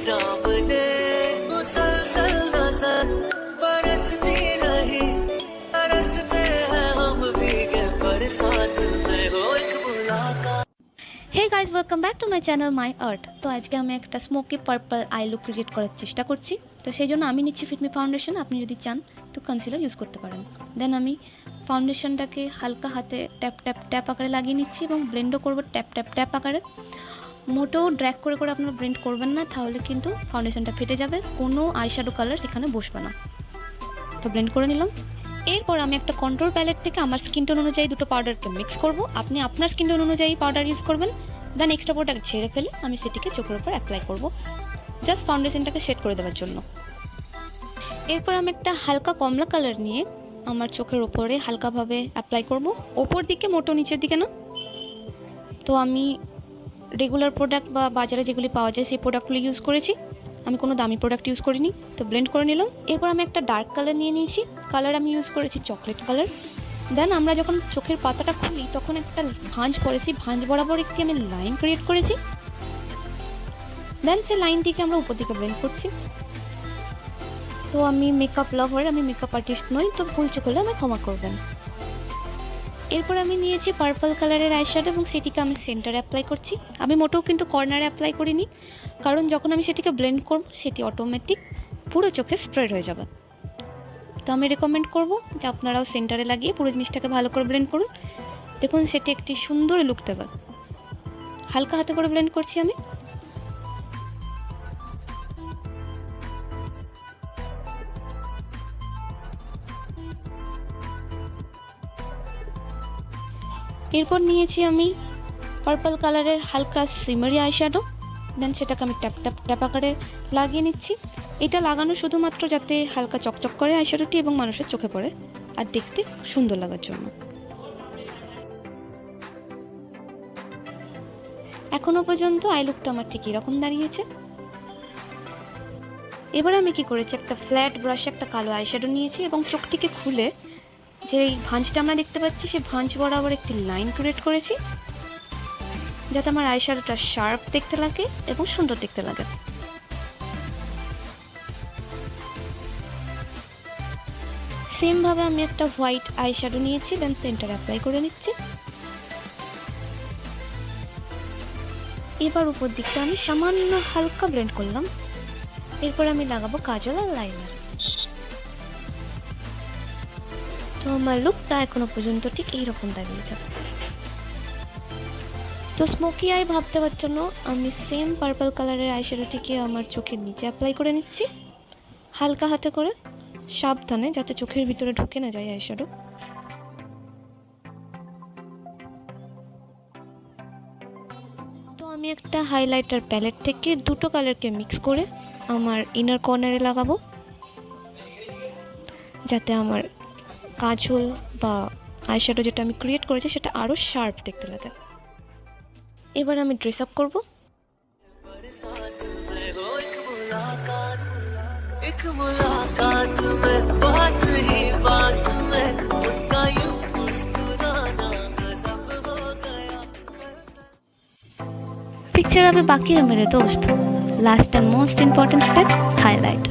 जामने मुसलसल नजर बरसती रही बरसते हैं हम भीगे बरसात में हो एक मुलाकात। Hey guys welcome back to my channel my art. तो आज के हमें एक smoky purple eye look create करार चेष्टा करছি। तो সেই জন্য আমি নিচ্ছি ফিটমি ফাউন্ডেশন। আপনি যদি চান তো কনসিলার ইউজ করতে পারেন। দেন আমি ফাউন্ডেশনটাকে হালকা হাতে ট্যাপ ট্যাপ ট্যাপ আকারে লাগিয়ে নিচ্ছি এবং ব্লেন্ডও করব ট্যাপ ট্যাপ ট্যাপ আকারে। মোটেও ড্র্যাগ করে করে আপনারা ব্লেন্ড করবেন না, তাহলে কিন্তু ফাউন্ডেশনটা ফেটে যাবে, কোনো আইশ্যাডো কালার সেখানে বসবে না। তো ব্লেন্ড করে নিলাম। এরপর আমি একটা কন্ট্রোল প্যালেট থেকে আমার স্কিন টোন অনুযায়ী দুটো পাউডারকে মিক্স করব। আপনি আপনার স্কিন টোন অনুযায়ী পাউডার ইউজ করবেন। দেন এক্সট্রা প্রোডাক্ট ছেড়ে ফেলে আমি সেটিকে চোখের উপর অ্যাপ্লাই করব, জাস্ট ফাউন্ডেশনটাকে শেড করে দেওয়ার জন্য। এরপর আমি একটা হালকা কমলা কালার নিয়ে আমার চোখের উপরে হালকাভাবে অ্যাপ্লাই করব, ওপর দিকে মোটো নিচের দিকে না। তো আমি রেগুলার প্রোডাক্ট বা বাজারে যেগুলি পাওয়া যায় সেই প্রোডাক্টগুলো ইউজ করেছি, আমি কোনো দামি প্রোডাক্ট ইউজ করিনি। তো ব্লেন্ড করে নিলাম। এরপর আমি একটা ডার্ক কালার নিয়ে নিয়েছি, কালার আমি ইউজ করেছি চকলেট কালার। দেন আমরা যখন চোখের পাতাটা খুলি তখন একটা ভাঁজ পড়েছি, ভাঁজ বরাবর একটি আমি লাইন ক্রিয়েট করেছি। দেন সেই লাইনটিকে আমরা উপর দিকে ব্লেন্ড করছি। তো আমি মেকআপ লাভার, আমি মেকআপ আর্টিস্ট নই, তো ভুল চোখ হলে আমি ক্ষমা করবেন। এরপর আমি নিয়েছি পার্পল কালারের আইশ্যাডো এবং সেটিকে আমি সেন্টারে অ্যাপ্লাই করছি। আমি মোটেও কিন্তু কর্নারে অ্যাপ্লাই করিনি, কারণ যখন আমি সেটিকে ব্লেন্ড করব সেটি অটোমেটিক পুরো চোখে স্প্রেড হয়ে যাবে। তো আমি রেকমেন্ড করব যে আপনারাও সেন্টারে লাগিয়ে পুরো জিনিসটাকে ভালো করে ব্লেন্ড করুন। দেখুন সেটি একটি সুন্দর লুক দেবে। হালকা হাতে করে ব্লেন্ড করছি আমি। এরপর নিয়েছি আমি পার্পল কালারের হালকা সিমারি আইশ্যাডো। দেন সেটাকে আমি ট্যাপ ট্যাপ ট্যাপ আকারে লাগিয়ে নিচ্ছি। এটা লাগানো শুধুমাত্র যাতে হালকা চকচক করে আইশ্যাডোটি এবং মানুষের চোখে পড়ে আর দেখতে সুন্দর লাগার জন্য। এখনো পর্যন্ত আই লুকটা আমার ঠিক এরকম দাঁড়িয়েছে। এবার আমি কি করেছি, একটা ফ্ল্যাট ব্রাশে একটা কালো আইশ্যাডো নিয়েছি এবং চোখটিকে খুলে যে এই ভাঁজটা আমরা দেখতে পাচ্ছি সেই ভাঁজ বরাবর একটি লাইন ক্রিয়েট করেছি, যাতে আমার আইশ্যাডোটা শার্প দেখতে লাগে এবং সুন্দর দেখতে লাগে। সেম ভাবে আমি একটা হোয়াইট আইশ্যাডো নিয়েছি, দেন সেন্টার অ্যাপ্লাই করে নিচ্ছি। এবার উপর দিকটা আমি সামান্য হালকা ব্লেন্ড করলাম। এরপর আমি লাগাবো কাজল আর লাইনার। তো আমার লুকটা এখনো পর্যন্ত ঠিক এইরকম দাঁড়িয়েছে। তো স্মোকি আই ভাবতে পারার জন্য আমি সেম পার্পল কালারের আইশ্যাডোটিকে আমার চোখের নিচে অ্যাপ্লাই করে নিচ্ছি, হালকা হাতে করে, সাবধানে, যাতে চোখের ভিতরে ঢুকে না যায় আইশ্যাডো। তো আমি একটা হাইলাইটার প্যালেট থেকে দুটো কালারকে মিক্স করে আমার ইনার কর্নারে লাগাবো, যাতে আমার কাজল বা আইশ্যাডো যেটা আমি ক্রিয়েট করেছি সেটা আরো শার্প দেখতে লাগে। এবার আমি ড্রেস আপ করব। पिक्चर अभी बाकी है मेरे दोस्त। Last and most important step, highlighter.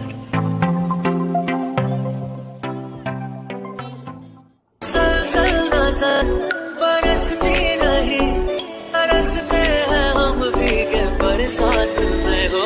बरसती रही बरसते हैं हम भीगे बरसात में हो